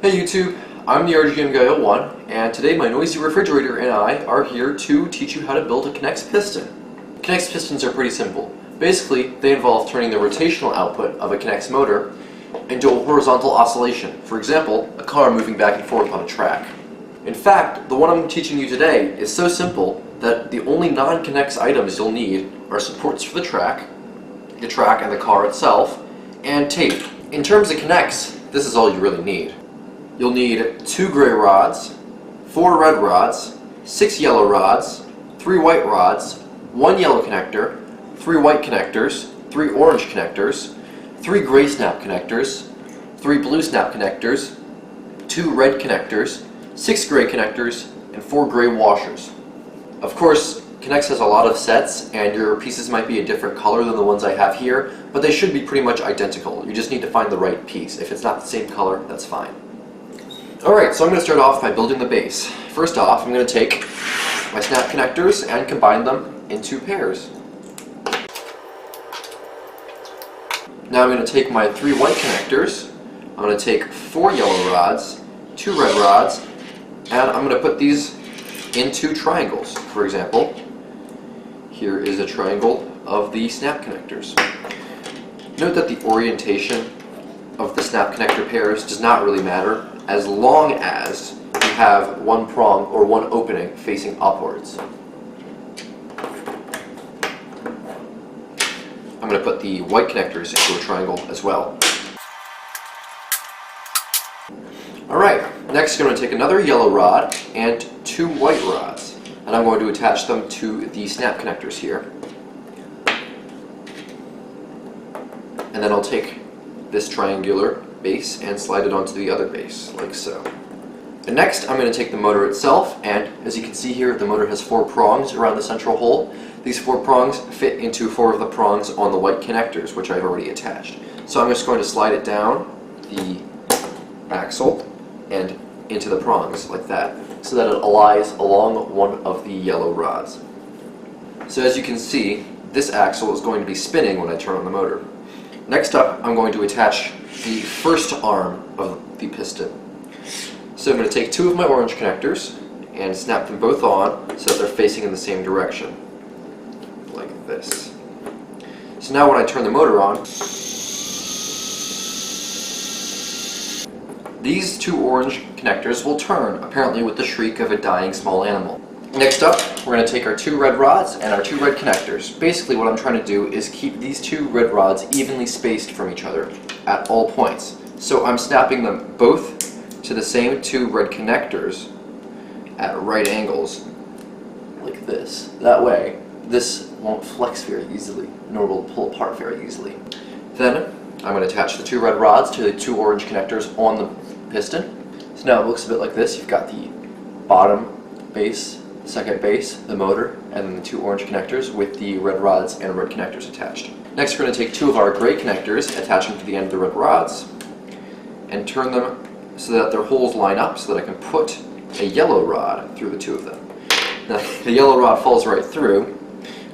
Hey YouTube, I'm the RGM Guy 01, and today my noisy refrigerator and I are here to teach you how to build a Connex piston. Connex pistons are pretty simple. Basically, they involve turning the rotational output of a Connex motor into a horizontal oscillation. For example, a car moving back and forth on a track. In fact, the one I'm teaching you today is so simple that the only non-Connex items you'll need are supports for the track and the car itself, and tape. In terms of Connex, this is all you really need. You'll need 2 gray rods, 4 red rods, 6 yellow rods, 3 white rods, 1 yellow connector, 3 white connectors, 3 orange connectors, 3 gray snap connectors, 3 blue snap connectors, 2 red connectors, 6 gray connectors, and 4 gray washers. Of course, Connex has a lot of sets, and your pieces might be a different color than the ones I have here, but they should be pretty much identical. You just need to find the right piece. If it's not the same color, that's fine. Alright, so I'm going to start off by building the base. First off, I'm going to take my snap connectors and combine them into pairs. Now I'm going to take my 3 white connectors, I'm going to take 4 yellow rods, 2 red rods, and I'm going to put these into triangles. For example, here is a triangle of the snap connectors. Note that the orientation of the snap connector pairs does not really matter as long as you have one prong or one opening facing upwards. I'm going to put the white connectors into a triangle as well. Alright, next I'm going to take another yellow rod and 2 white rods, and I'm going to attach them to the snap connectors here. And then I'll take this triangular base and slide it onto the other base, like so. And next I'm going to take the motor itself, and as you can see here, the motor has 4 prongs around the central hole. These 4 prongs fit into 4 of the prongs on the white connectors, which I've already attached. So I'm just going to slide it down the axle and into the prongs like that, so that it lies along one of the yellow rods. So as you can see, this axle is going to be spinning when I turn on the motor. Next up, I'm going to attach the first arm of the piston. So I'm going to take 2 of my orange connectors and snap them both on so that they're facing in the same direction, like this. So now when I turn the motor on, these 2 orange connectors will turn, apparently with the shriek of a dying small animal. Next up, we're going to take our 2 red rods and our 2 red connectors. Basically what I'm trying to do is keep these 2 red rods evenly spaced from each other at all points. So I'm snapping them both to the same 2 red connectors at right angles, like this. That way, this won't flex very easily, nor will it pull apart very easily. Then, I'm going to attach the 2 red rods to the 2 orange connectors on the piston. So now it looks a bit like this. You've got the bottom base, second base, the motor, and then the 2 orange connectors with the red rods and red connectors attached. Next we're going to take 2 of our gray connectors, attach them to the end of the red rods, and turn them so that their holes line up so that I can put a yellow rod through the 2 of them. Now the yellow rod falls right through.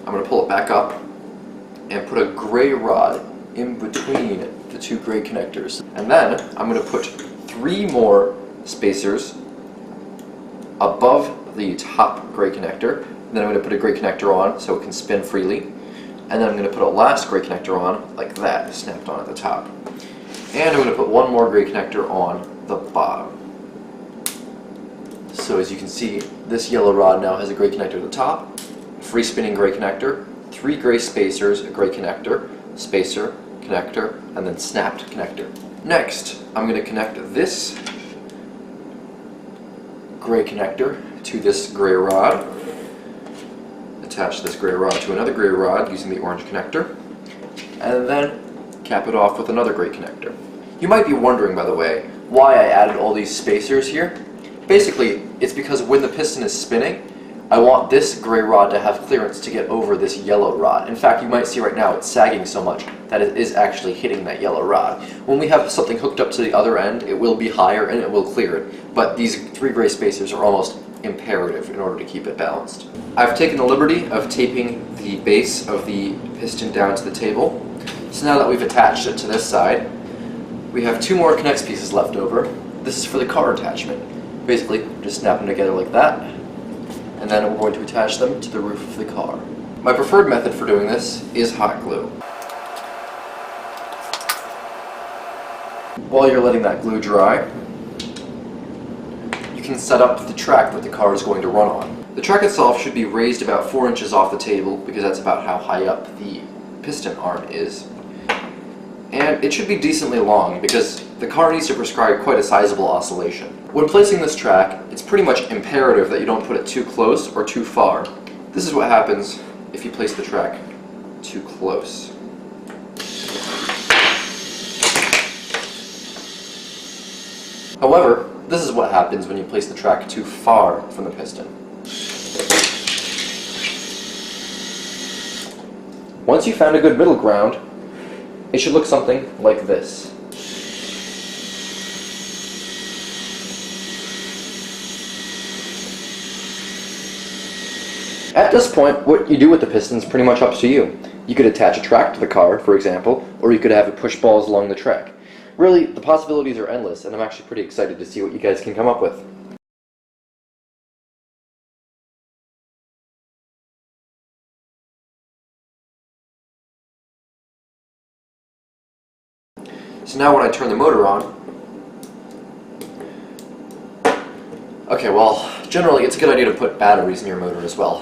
I'm going to pull it back up and put a gray rod in between the 2 gray connectors. And then I'm going to put 3 more spacers above the top gray connector. Then I'm going to put a gray connector on so it can spin freely. And then I'm going to put a last gray connector on, like that, snapped on at the top. And I'm going to put 1 more gray connector on the bottom. So as you can see, this yellow rod now has a gray connector at the top, free spinning gray connector, 3 gray spacers, a gray connector, spacer, connector, and then snapped connector. Next, I'm going to connect this gray connector to this gray rod, attach this gray rod to another gray rod using the orange connector, and then cap it off with another gray connector. You might be wondering, by the way, why I added all these spacers here. Basically, it's because when the piston is spinning, I want this gray rod to have clearance to get over this yellow rod. In fact, you might see right now it's sagging so much that it is actually hitting that yellow rod. When we have something hooked up to the other end, it will be higher and it will clear it. But these 3 gray spacers are almost imperative in order to keep it balanced. I've taken the liberty of taping the base of the piston down to the table. So now that we've attached it to this side, we have 2 more Connex pieces left over. this is for the car attachment. Basically, just snap them together like that, and then we're going to attach them to the roof of the car. My preferred method for doing this is hot glue. While you're letting that glue dry, you can set up the track that the car is going to run on. The track itself should be raised about 4 inches off the table because that's about how high up the piston arm is. And it should be decently long because the car needs to prescribe quite a sizable oscillation. When placing this track, it's pretty much imperative that you don't put it too close or too far. This is what happens if you place the track too close. However, this is what happens when you place the track too far from the piston. Once you've found a good middle ground, it should look something like this. At this point, what you do with the piston is pretty much up to you. You could attach a track to the car, for example, or you could have it push balls along the track. Really, the possibilities are endless, and I'm actually pretty excited to see what you guys can come up with. So now when I turn the motor on, okay, well, generally it's a good idea to put batteries in your motor as well.